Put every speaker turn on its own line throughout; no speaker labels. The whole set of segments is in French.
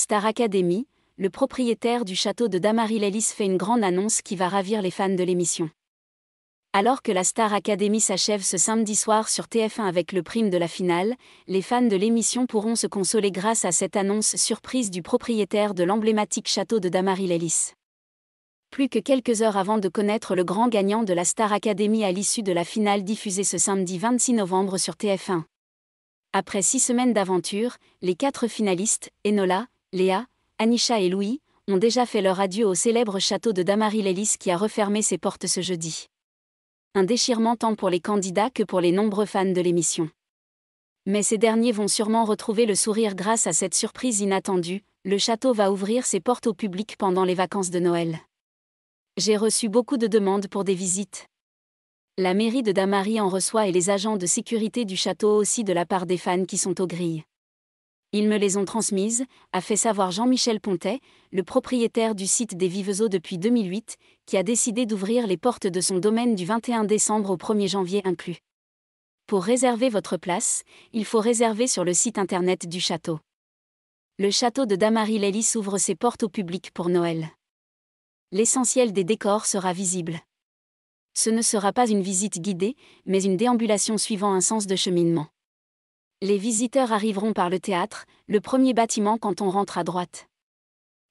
Star Academy, le propriétaire du château de Dammarie-les-Lys fait une grande annonce qui va ravir les fans de l'émission. Alors que la Star Academy s'achève ce samedi soir sur TF1 avec le prime de la finale, les fans de l'émission pourront se consoler grâce à cette annonce surprise du propriétaire de l'emblématique château de Dammarie-les-Lys. Plus que quelques heures avant de connaître le grand gagnant de la Star Academy à l'issue de la finale diffusée ce samedi 26 novembre sur TF1. Après 6 semaines d'aventure, les 4 finalistes, Enola, Léa, Anisha et Louis, ont déjà fait leur adieu au célèbre château de Dammarie-les-Lys qui a refermé ses portes ce jeudi. Un déchirement tant pour les candidats que pour les nombreux fans de l'émission. Mais ces derniers vont sûrement retrouver le sourire grâce à cette surprise inattendue, le château va ouvrir ses portes au public pendant les vacances de Noël. J'ai reçu beaucoup de demandes pour des visites. La mairie de Dammarie en reçoit et les agents de sécurité du château aussi de la part des fans qui sont aux grilles. Ils me les ont transmises, a fait savoir Jean-Michel Pontet, le propriétaire du site des Vivezeaux depuis 2008, qui a décidé d'ouvrir les portes de son domaine du 21 décembre au 1er janvier inclus. Pour réserver votre place, il faut réserver sur le site internet du château. Le château de Dammarie-les-Lys ouvre ses portes au public pour Noël. L'essentiel des décors sera visible. Ce ne sera pas une visite guidée, mais une déambulation suivant un sens de cheminement. Les visiteurs arriveront par le théâtre, le premier bâtiment quand on rentre à droite.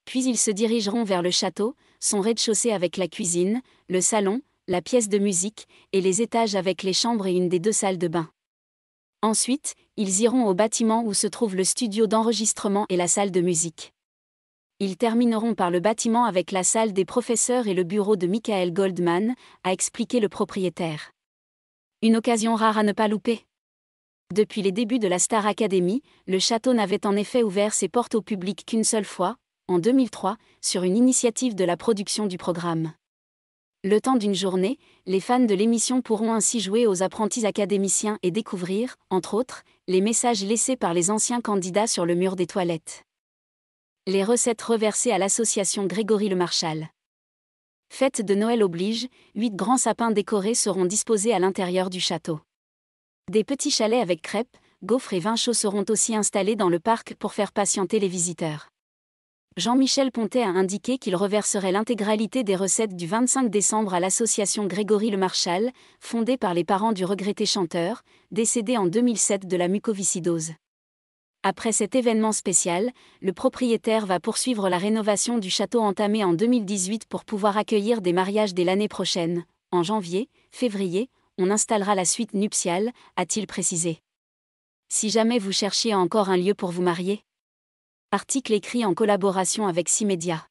Puis ils se dirigeront vers le château, son rez-de-chaussée avec la cuisine, le salon, la pièce de musique, et les étages avec les chambres et une des 2 salles de bain. Ensuite, ils iront au bâtiment où se trouve le studio d'enregistrement et la salle de musique. Ils termineront par le bâtiment avec la salle des professeurs et le bureau de Michael Goldman, a expliqué le propriétaire. Une occasion rare à ne pas louper. Depuis les débuts de la Star Academy, le château n'avait en effet ouvert ses portes au public qu'une seule fois, en 2003, sur une initiative de la production du programme. Le temps d'une journée, les fans de l'émission pourront ainsi jouer aux apprentis académiciens et découvrir, entre autres, les messages laissés par les anciens candidats sur le mur des toilettes. Les recettes reversées à l'association Grégory Le Marchal. Fête de Noël oblige, 8 grands sapins décorés seront disposés à l'intérieur du château. Des petits chalets avec crêpes, gaufres et vin chaud seront aussi installés dans le parc pour faire patienter les visiteurs. Jean-Michel Pontet a indiqué qu'il reverserait l'intégralité des recettes du 25 décembre à l'association Grégory Le Marchal, fondée par les parents du regretté chanteur, décédé en 2007 de la mucoviscidose. Après cet événement spécial, le propriétaire va poursuivre la rénovation du château entamée en 2018 pour pouvoir accueillir des mariages dès l'année prochaine. En janvier, février, on installera la suite nuptiale, a-t-il précisé. Si jamais vous cherchiez encore un lieu pour vous marier. Article écrit en collaboration avec 6 médias.